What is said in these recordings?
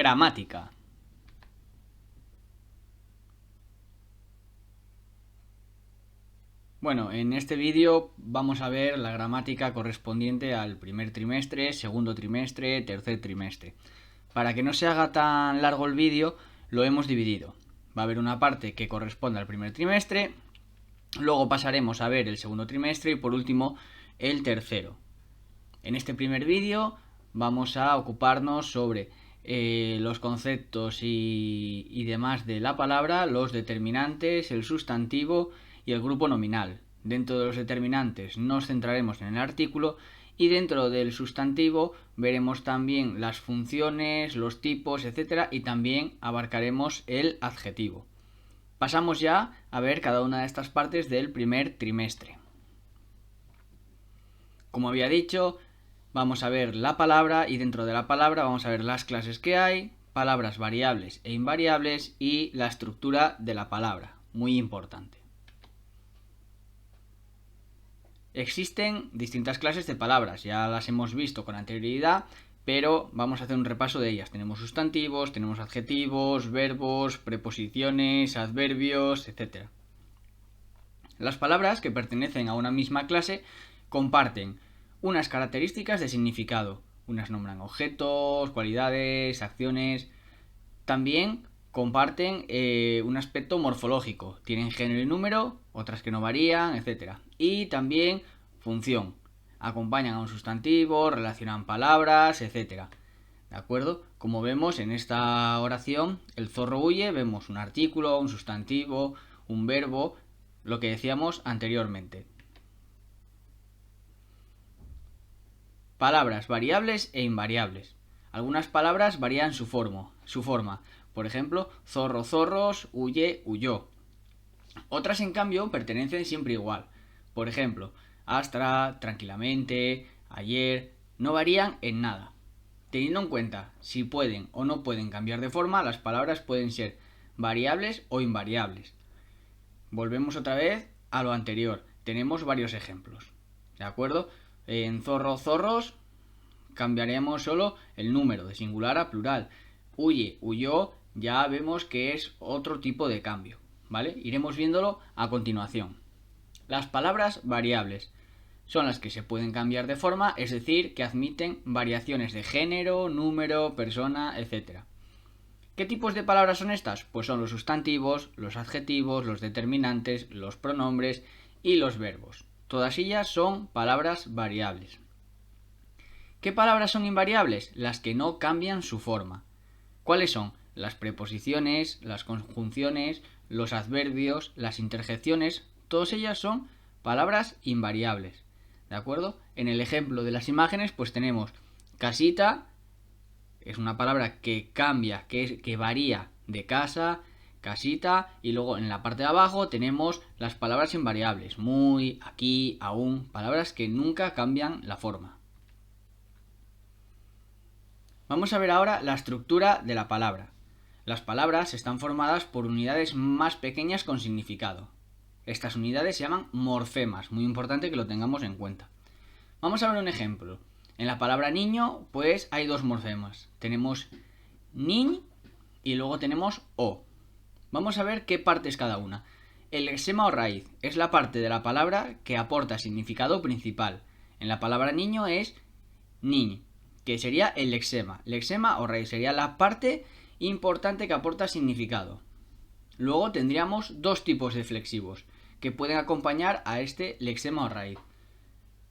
Gramática. Bueno, en este vídeo vamos a ver la gramática correspondiente al primer trimestre, segundo trimestre, tercer trimestre. Para que no se haga tan largo el vídeo, lo hemos dividido. Va a haber una parte que corresponde al primer trimestre, luego pasaremos a ver el segundo trimestre y por último el tercero. En este primer vídeo vamos a ocuparnos sobre los conceptos y demás de la palabra, los determinantes, el sustantivo y el grupo nominal. Dentro de los determinantes nos centraremos en el artículo y dentro del sustantivo veremos también las funciones, los tipos, etc. y también abarcaremos el adjetivo. Pasamos ya a ver cada una de estas partes del primer trimestre. Como había dicho, vamos a ver la palabra y dentro de la palabra vamos a ver las clases que hay, palabras variables e invariables y la estructura de la palabra, muy importante. Existen distintas clases de palabras, ya las hemos visto con anterioridad, pero vamos a hacer un repaso de ellas. Tenemos sustantivos, tenemos adjetivos, verbos, preposiciones, adverbios, etc. Las palabras que pertenecen a una misma clase comparten unas características de significado. Unas nombran objetos, cualidades, acciones. También comparten un aspecto morfológico. Tienen género y número, otras que no varían, etc. Y también función. Acompañan a un sustantivo, relacionan palabras, etc. ¿De acuerdo? Como vemos en esta oración, el zorro huye, vemos un artículo, un sustantivo, un verbo, lo que decíamos anteriormente. Palabras variables e invariables. Algunas palabras varían su forma. Por ejemplo, zorro, zorros, huye, huyó. Otras, en cambio, pertenecen siempre igual. Por ejemplo, astra, tranquilamente, ayer, no varían en nada. Teniendo en cuenta si pueden o no pueden cambiar de forma, las palabras pueden ser variables o invariables. Volvemos otra vez a lo anterior. Tenemos varios ejemplos. ¿De acuerdo? En zorro, zorros cambiaremos solo el número de singular a plural. Huye, huyó, ya vemos que es otro tipo de cambio, ¿vale? Iremos viéndolo a continuación. Las palabras variables son las que se pueden cambiar de forma, es decir, que admiten variaciones de género, número, persona, etc. ¿Qué tipos de palabras son estas? Pues son los sustantivos, los adjetivos, los determinantes, los pronombres y los verbos. Todas ellas son palabras variables. ¿Qué palabras son invariables? Las que no cambian su forma. ¿Cuáles son? Las preposiciones, las conjunciones, los adverbios, las interjecciones, todas ellas son palabras invariables. ¿De acuerdo? En el ejemplo de las imágenes, pues tenemos casita, es una palabra que cambia, que varía de casa, casita, y luego en la parte de abajo tenemos las palabras invariables, muy, aquí, aún, palabras que nunca cambian la forma. Vamos a ver ahora la estructura de la palabra. Las palabras están formadas por unidades más pequeñas con significado. Estas unidades se llaman morfemas, muy importante que lo tengamos en cuenta. Vamos a ver un ejemplo. En la palabra niño, pues hay dos morfemas. Tenemos niñ y luego tenemos o. Vamos a ver qué parte es cada una. El lexema o raíz es la parte de la palabra que aporta significado principal. En la palabra niño es niñ, que sería el lexema. Lexema o raíz sería la parte importante que aporta significado. Luego tendríamos dos tipos de flexivos que pueden acompañar a este lexema o raíz.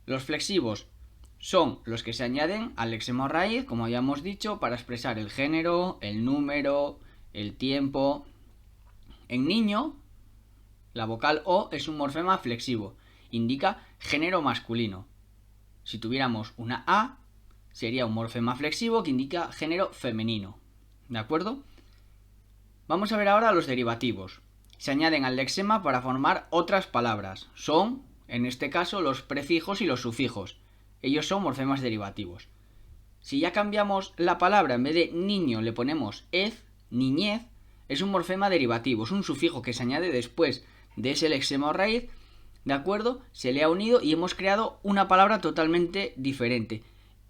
Los flexivos son los que se añaden al lexema o raíz, como habíamos dicho, para expresar el género, el número, el tiempo. En niño, la vocal O es un morfema flexivo, indica género masculino. Si tuviéramos una A, sería un morfema flexivo que indica género femenino. ¿De acuerdo? Vamos a ver ahora los derivativos. Se añaden al lexema para formar otras palabras. Son, en este caso, los prefijos y los sufijos. Ellos son morfemas derivativos. Si ya cambiamos la palabra, en vez de niño le ponemos ez, niñez, es un morfema derivativo, es un sufijo que se añade después de ese lexema o raíz, ¿de acuerdo? Se le ha unido y hemos creado una palabra totalmente diferente.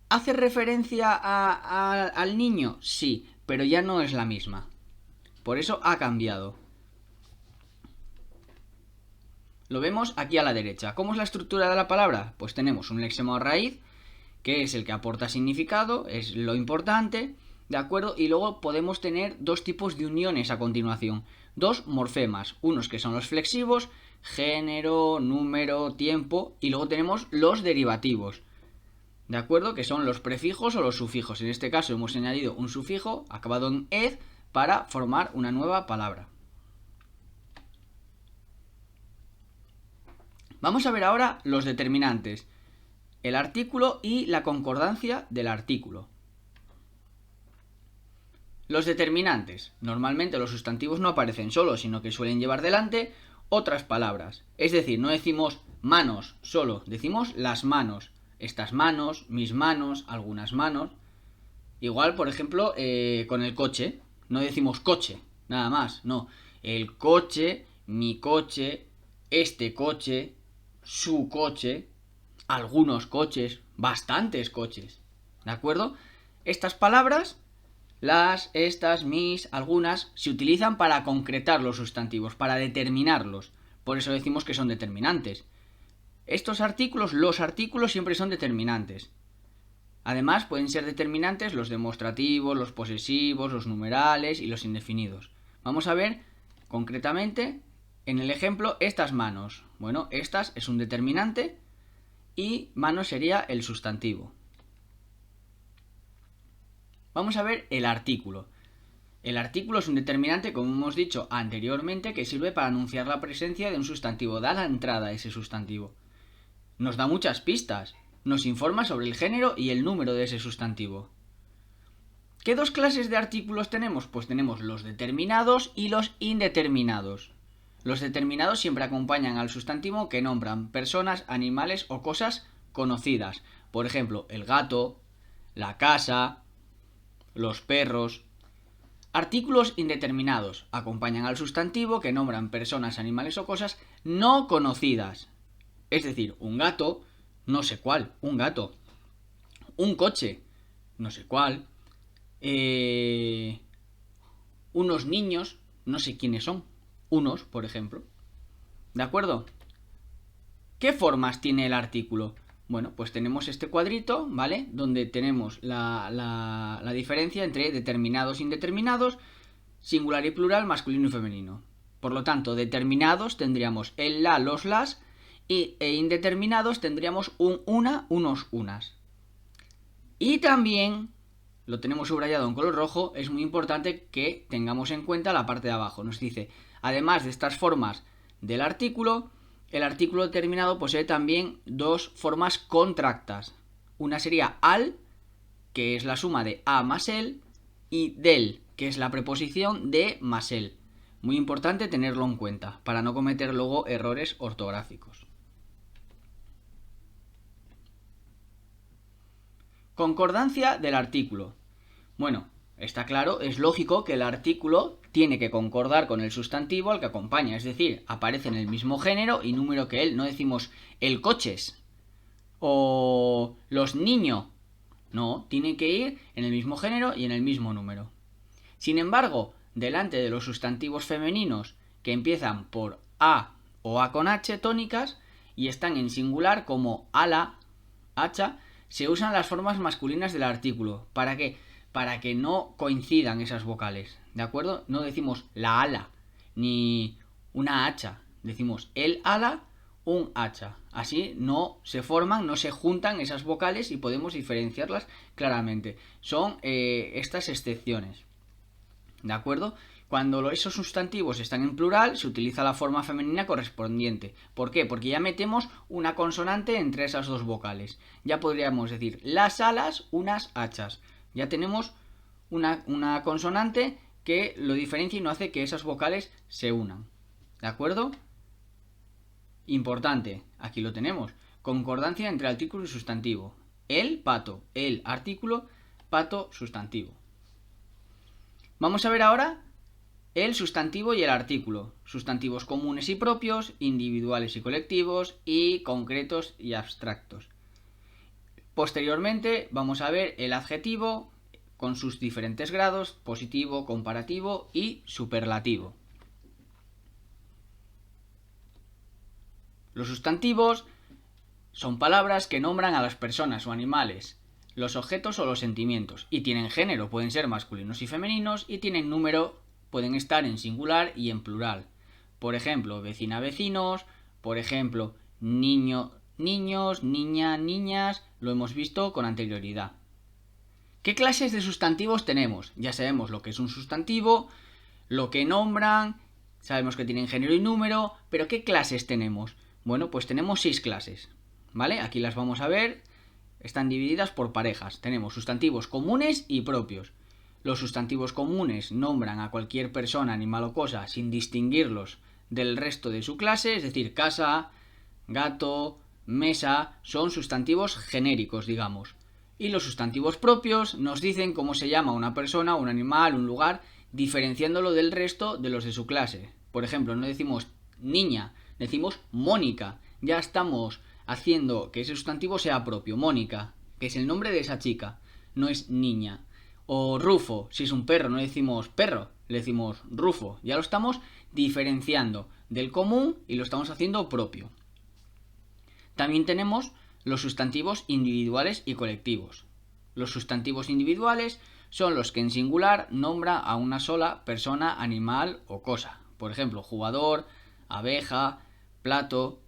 ¿Hace referencia al niño? Sí, pero ya no es la misma. Por eso ha cambiado. Lo vemos aquí a la derecha. ¿Cómo es la estructura de la palabra? Pues tenemos un léxico raíz, que es el que aporta significado, es lo importante, ¿de acuerdo? Y luego podemos tener dos tipos de uniones a continuación. Dos morfemas, unos que son los flexivos, género, número, tiempo, y luego tenemos los derivativos, ¿de acuerdo? Que son los prefijos o los sufijos. En este caso hemos añadido un sufijo acabado en ed para formar una nueva palabra. Vamos a ver ahora los determinantes, el artículo y la concordancia del artículo. Los determinantes. Normalmente los sustantivos no aparecen solos, sino que suelen llevar delante otras palabras. Es decir, no decimos manos solo, decimos las manos. Estas manos, mis manos, algunas manos. Igual, por ejemplo, con el coche. No decimos coche, nada más, no. El coche, mi coche, este coche, su coche, algunos coches, bastantes coches. ¿De acuerdo? Estas palabras, las, estas, mis, algunas, se utilizan para concretar los sustantivos, para determinarlos. Por eso decimos que son determinantes. Estos artículos, los artículos siempre son determinantes. Además, pueden ser determinantes los demostrativos, los posesivos, los numerales y los indefinidos. Vamos a ver concretamente en el ejemplo estas manos. Bueno, estas es un determinante y manos sería el sustantivo. Vamos a ver el artículo. El artículo es un determinante, como hemos dicho anteriormente, que sirve para anunciar la presencia de un sustantivo, da la entrada a ese sustantivo. Nos da muchas pistas, nos informa sobre el género y el número de ese sustantivo. ¿Qué dos clases de artículos tenemos? Pues tenemos los determinados y los indeterminados. Los determinados siempre acompañan al sustantivo que nombran personas, animales o cosas conocidas. Por ejemplo, el gato, la casa, los perros. Artículos indeterminados acompañan al sustantivo que nombran personas, animales o cosas no conocidas. Es decir, un gato, no sé cuál, un gato. Un coche, no sé cuál. Unos niños, no sé quiénes son. Unos, por ejemplo. ¿De acuerdo? ¿Qué formas tiene el artículo? Bueno, pues tenemos este cuadrito, ¿vale? Donde tenemos la diferencia entre determinados e indeterminados, singular y plural, masculino y femenino. Por lo tanto, determinados tendríamos el la, los, las, e indeterminados tendríamos un una, unos, unas. Y también, lo tenemos subrayado en color rojo, es muy importante que tengamos en cuenta la parte de abajo. Nos dice, además de estas formas del artículo, el artículo determinado posee también dos formas contractas. Una sería al, que es la suma de a más el, y del, que es la preposición de más el. Muy importante tenerlo en cuenta, para no cometer luego errores ortográficos. Concordancia del artículo. Bueno, está claro, es lógico que el artículo tiene que concordar con el sustantivo al que acompaña, es decir, aparece en el mismo género y número que él. No decimos el coches o los niños. No, tiene que ir en el mismo género y en el mismo número. Sin embargo, delante de los sustantivos femeninos que empiezan por a o a con h tónicas y están en singular como ala, hacha, se usan las formas masculinas del artículo. ¿Para qué? Para que no coincidan esas vocales, ¿de acuerdo? No decimos la ala, ni una hacha, decimos el ala, un hacha. Así no se forman, no se juntan esas vocales y podemos diferenciarlas claramente. Son estas excepciones, ¿de acuerdo? Cuando esos sustantivos están en plural, se utiliza la forma femenina correspondiente. ¿Por qué? Porque ya metemos una consonante entre esas dos vocales. Ya podríamos decir las alas, unas hachas. Ya tenemos una consonante que lo diferencia y no hace que esas vocales se unan. ¿De acuerdo? Importante, aquí lo tenemos. Concordancia entre artículo y sustantivo. El, pato. El, artículo, pato, sustantivo. Vamos a ver ahora el sustantivo y el artículo. Sustantivos comunes y propios, individuales y colectivos, y concretos y abstractos. Posteriormente vamos a ver el adjetivo con sus diferentes grados, positivo, comparativo y superlativo. Los sustantivos son palabras que nombran a las personas o animales, los objetos o los sentimientos, y tienen género, pueden ser masculinos y femeninos, y tienen número, pueden estar en singular y en plural. Por ejemplo, vecina, vecinos, por ejemplo, niño, niños, niña, niñas, lo hemos visto con anterioridad. ¿Qué clases de sustantivos tenemos? Ya sabemos lo que es un sustantivo, lo que nombran, sabemos que tienen género y número, pero ¿qué clases tenemos? Bueno, pues tenemos 6 clases, ¿vale? Aquí las vamos a ver, están divididas por parejas. Tenemos sustantivos comunes y propios. Los sustantivos comunes nombran a cualquier persona, animal o cosa sin distinguirlos del resto de su clase, es decir, casa, gato, mesa, son sustantivos genéricos, digamos. Y los sustantivos propios nos dicen cómo se llama una persona, un animal, un lugar, diferenciándolo del resto de los de su clase. Por ejemplo, no decimos niña, decimos Mónica. Ya estamos haciendo que ese sustantivo sea propio. Mónica, que es el nombre de esa chica, no es niña. O Rufo, si es un perro, no decimos perro, le decimos Rufo. Ya lo estamos diferenciando del común y lo estamos haciendo propio. También tenemos los sustantivos individuales y colectivos. Los sustantivos individuales son los que en singular nombra a una sola persona, animal o cosa. Por ejemplo, jugador, abeja, plato.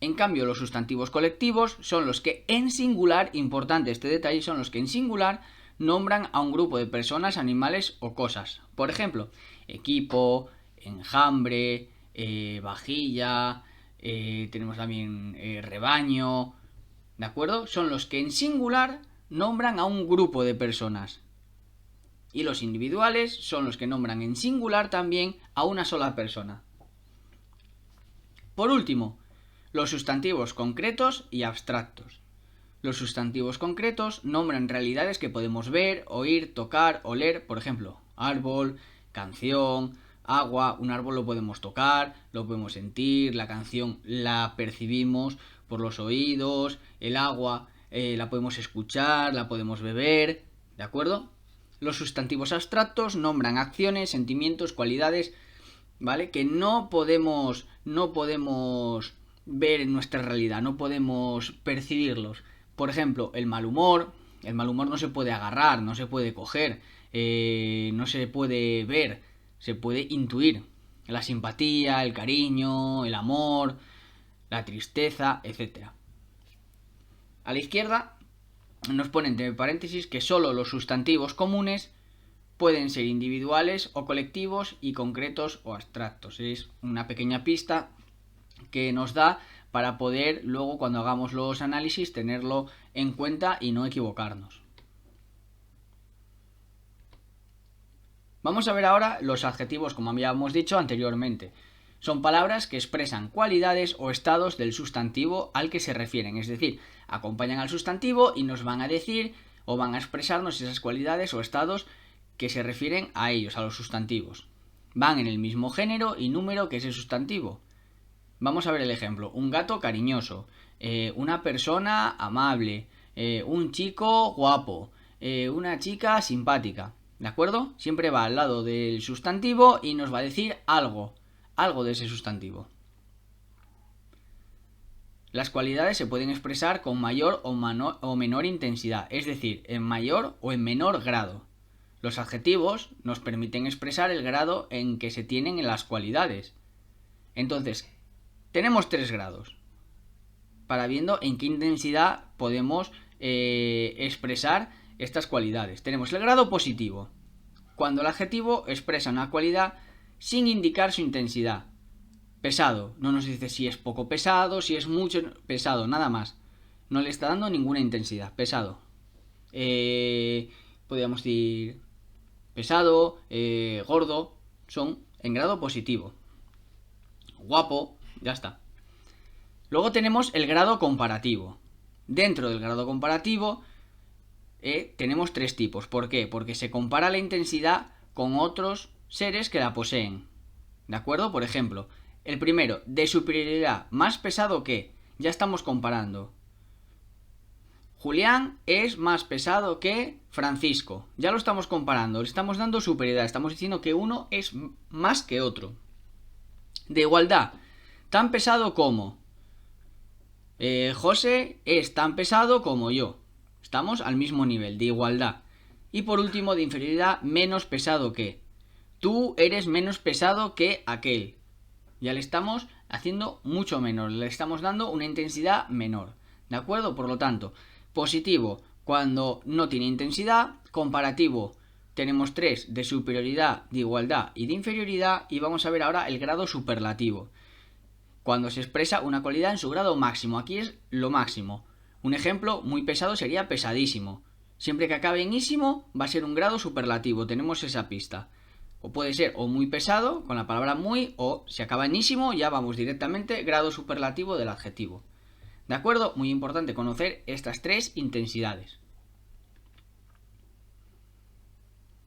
En cambio, los sustantivos colectivos son los que en singular, importante este detalle, son los que en singular nombran a un grupo de personas, animales o cosas. Por ejemplo, equipo, enjambre, vajilla, tenemos también rebaño, ¿de acuerdo? Son los que en singular nombran a un grupo de personas. Y los individuales son los que nombran en singular también a una sola persona. Por último, los sustantivos concretos y abstractos. Los sustantivos concretos nombran realidades que podemos ver, oír, tocar, oler, por ejemplo, árbol, canción, agua. Un árbol lo podemos tocar, lo podemos sentir, la canción la percibimos por los oídos, el agua la podemos escuchar, la podemos beber, ¿de acuerdo? Los sustantivos abstractos nombran acciones, sentimientos, cualidades, ¿vale? Que no podemos ver en nuestra realidad, no podemos percibirlos. Por ejemplo, el mal humor no se puede agarrar, no se puede coger, no se puede ver, se puede intuir. La simpatía, el cariño, el amor, la tristeza, etc. A la izquierda nos ponen entre paréntesis que solo los sustantivos comunes pueden ser individuales o colectivos y concretos o abstractos. Es una pequeña pista que nos da para poder luego cuando hagamos los análisis tenerlo en cuenta y no equivocarnos. Vamos a ver ahora los adjetivos, como habíamos dicho anteriormente. Son palabras que expresan cualidades o estados del sustantivo al que se refieren, es decir, acompañan al sustantivo y nos van a decir o van a expresarnos esas cualidades o estados que se refieren a ellos, a los sustantivos. Van en el mismo género y número que ese sustantivo. Vamos a ver el ejemplo. Un gato cariñoso, una persona amable, un chico guapo, una chica simpática. ¿De acuerdo? Siempre va al lado del sustantivo y nos va a decir algo de ese sustantivo. Las cualidades se pueden expresar con mayor o menor intensidad, es decir, en mayor o en menor grado. Los adjetivos nos permiten expresar el grado en que se tienen las cualidades. Entonces, tenemos 3 grados para viendo en qué intensidad podemos expresar estas cualidades. Tenemos el grado positivo, cuando el adjetivo expresa una cualidad sin indicar su intensidad. Pesado, no nos dice si es poco pesado, si es mucho pesado, nada más. No le está dando ninguna intensidad. Pesado. Podríamos decir pesado, gordo, son en grado positivo. Guapo, ya está. Luego tenemos el grado comparativo. Dentro del grado comparativo tenemos 3 tipos. ¿Por qué? Porque se compara la intensidad con otros seres que la poseen. ¿De acuerdo? Por ejemplo, el primero, de superioridad, más pesado que, ya estamos comparando. Julián es más pesado que Francisco. Ya lo estamos comparando, le estamos dando superioridad, estamos diciendo que uno es más que otro. De igualdad, tan pesado como José es tan pesado como yo. Estamos al mismo nivel de igualdad. Y por último, de inferioridad, menos pesado que. Tú eres menos pesado que aquel. Ya le estamos haciendo mucho menos, le estamos dando una intensidad menor. ¿De acuerdo? Por lo tanto, positivo cuando no tiene intensidad, comparativo tenemos 3 de superioridad, de igualdad y de inferioridad, y vamos a ver ahora el grado superlativo. Cuando se expresa una cualidad en su grado máximo, aquí es lo máximo. Un ejemplo muy pesado sería pesadísimo. Siempre que acabe en ísimo va a ser un grado superlativo, tenemos esa pista. O puede ser o muy pesado, con la palabra muy, o si acaba en ísimo ya vamos directamente grado superlativo del adjetivo. ¿De acuerdo? Muy importante conocer estas 3 intensidades.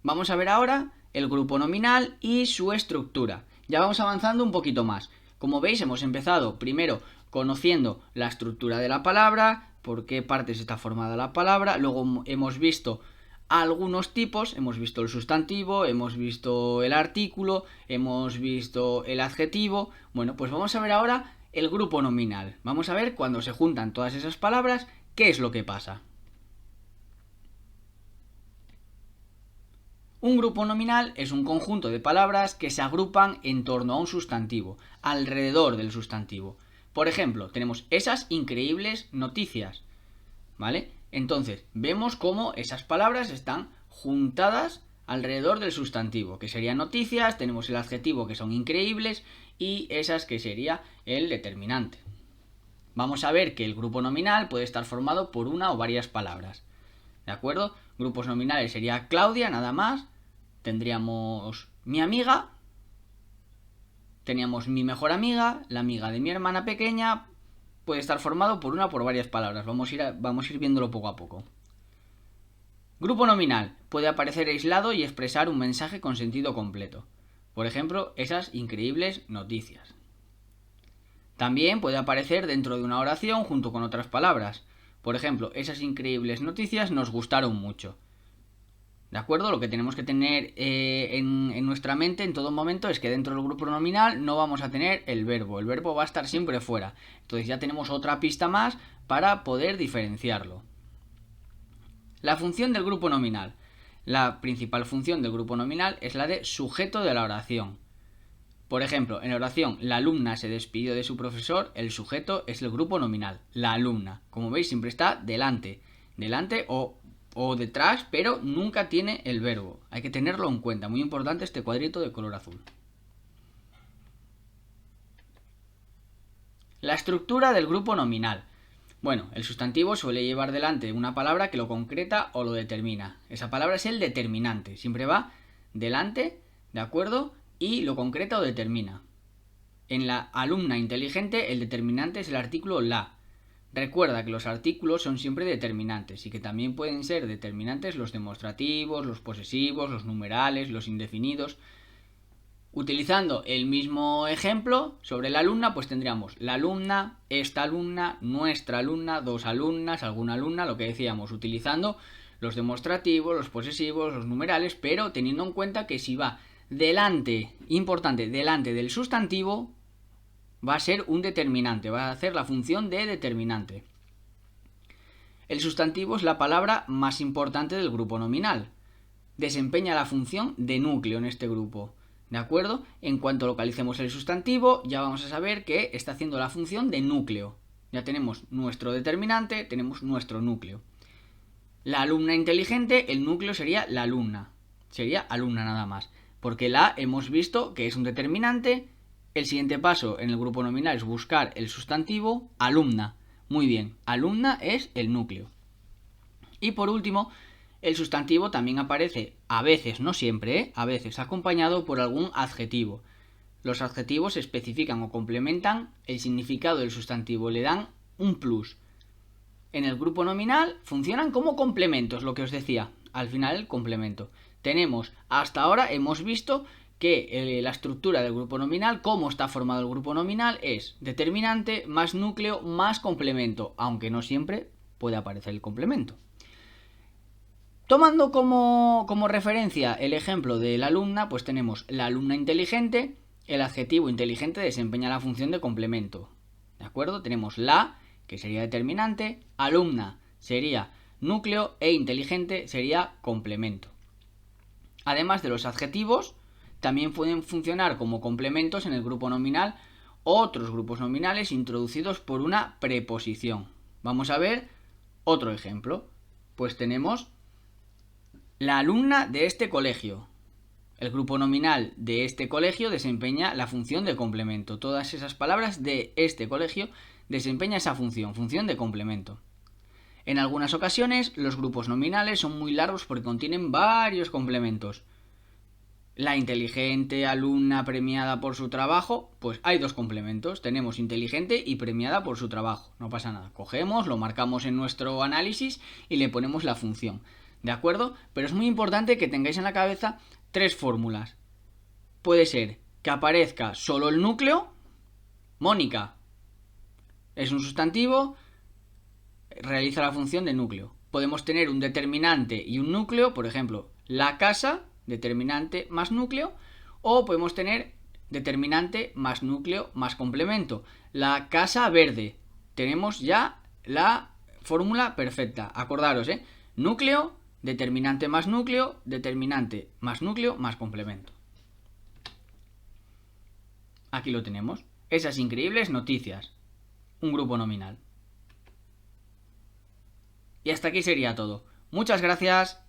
Vamos a ver ahora el grupo nominal y su estructura. Ya vamos avanzando un poquito más. Como veis, hemos empezado primero conociendo la estructura de la palabra, por qué partes está formada la palabra, luego hemos visto algunos tipos, hemos visto el sustantivo, hemos visto el artículo, hemos visto el adjetivo. Bueno, pues vamos a ver ahora el grupo nominal. Vamos a ver cuando se juntan todas esas palabras, qué es lo que pasa. Un grupo nominal es un conjunto de palabras que se agrupan en torno a un sustantivo, alrededor del sustantivo. Por ejemplo, tenemos esas increíbles noticias, ¿vale? Entonces, vemos cómo esas palabras están juntadas alrededor del sustantivo, que serían noticias, tenemos el adjetivo que son increíbles y esas que sería el determinante. Vamos a ver que el grupo nominal puede estar formado por una o varias palabras, ¿de acuerdo? Grupos nominales sería Claudia, nada más. Tendríamos mi amiga, teníamos mi mejor amiga, la amiga de mi hermana pequeña. Puede estar formado por una o por varias palabras. Vamos a ir viéndolo poco a poco. Grupo nominal puede aparecer aislado y expresar un mensaje con sentido completo. Por ejemplo, esas increíbles noticias. También puede aparecer dentro de una oración junto con otras palabras. Por ejemplo, esas increíbles noticias nos gustaron mucho. ¿De acuerdo? Lo que tenemos que tener en nuestra mente en todo momento es que dentro del grupo nominal no vamos a tener el verbo. El verbo va a estar siempre fuera. Entonces ya tenemos otra pista más para poder diferenciarlo. La función del grupo nominal. La principal función del grupo nominal es la de sujeto de la oración. Por ejemplo, en la oración la alumna se despidió de su profesor, el sujeto es el grupo nominal, la alumna. Como veis, siempre está delante o detrás, pero nunca tiene el verbo. Hay que tenerlo en cuenta, muy importante este cuadrito de color azul. La estructura del grupo nominal. Bueno, el sustantivo suele llevar delante una palabra que lo concreta o lo determina. Esa palabra es el determinante, siempre va delante, ¿de acuerdo? Y lo concreta o determina. En la alumna inteligente el determinante es el artículo la. Recuerda que los artículos son siempre determinantes y que también pueden ser determinantes los demostrativos, los posesivos, los numerales, los indefinidos. Utilizando el mismo ejemplo sobre la alumna, pues tendríamos la alumna, esta alumna, nuestra alumna, dos alumnas, alguna alumna, lo que decíamos, utilizando los demostrativos, los posesivos, los numerales, pero teniendo en cuenta que si va delante, importante, delante del sustantivo, va a ser un determinante, va a hacer la función de determinante. El sustantivo es la palabra más importante del grupo nominal. Desempeña la función de núcleo en este grupo. ¿De acuerdo? En cuanto localicemos el sustantivo, ya vamos a saber que está haciendo la función de núcleo. Ya tenemos nuestro determinante, tenemos nuestro núcleo. La alumna inteligente, el núcleo sería la alumna. Sería alumna nada más. Porque la hemos visto que es un determinante. El siguiente paso en el grupo nominal es buscar el sustantivo alumna. Muy bien, alumna es el núcleo. Y por último, el sustantivo también aparece, a veces, no siempre, a veces acompañado por algún adjetivo. Los adjetivos especifican o complementan el significado del sustantivo, le dan un plus. En el grupo nominal funcionan como complementos, lo que os decía, al final el complemento. Tenemos, hasta ahora hemos visto que la estructura del grupo nominal, cómo está formado el grupo nominal, es determinante más núcleo más complemento, aunque no siempre puede aparecer el complemento. Tomando como referencia el ejemplo de la alumna, pues tenemos la alumna inteligente, el adjetivo inteligente desempeña la función de complemento. ¿De acuerdo? Tenemos la, que sería determinante, alumna sería núcleo e inteligente sería complemento. Además de los adjetivos, también pueden funcionar como complementos en el grupo nominal otros grupos nominales introducidos por una preposición. Vamos a ver otro ejemplo. Pues tenemos la alumna de este colegio. El grupo nominal de este colegio desempeña la función de complemento. Todas esas palabras de este colegio desempeña esa función de complemento. En algunas ocasiones, los grupos nominales son muy largos porque contienen varios complementos. La inteligente, alumna, premiada por su trabajo, pues hay dos complementos. Tenemos inteligente y premiada por su trabajo. No pasa nada. Cogemos, lo marcamos en nuestro análisis y le ponemos la función. ¿De acuerdo? Pero es muy importante que tengáis en la cabeza tres fórmulas. Puede ser que aparezca solo el núcleo. Mónica es un sustantivo, realiza la función de núcleo. Podemos tener un determinante y un núcleo, por ejemplo, la casa, determinante más núcleo, o podemos tener determinante más núcleo más complemento. La casa verde. Tenemos ya la fórmula perfecta. Acordaros, núcleo, determinante más núcleo más complemento. Aquí lo tenemos. Esas increíbles noticias. Un grupo nominal. Y hasta aquí sería todo. Muchas gracias.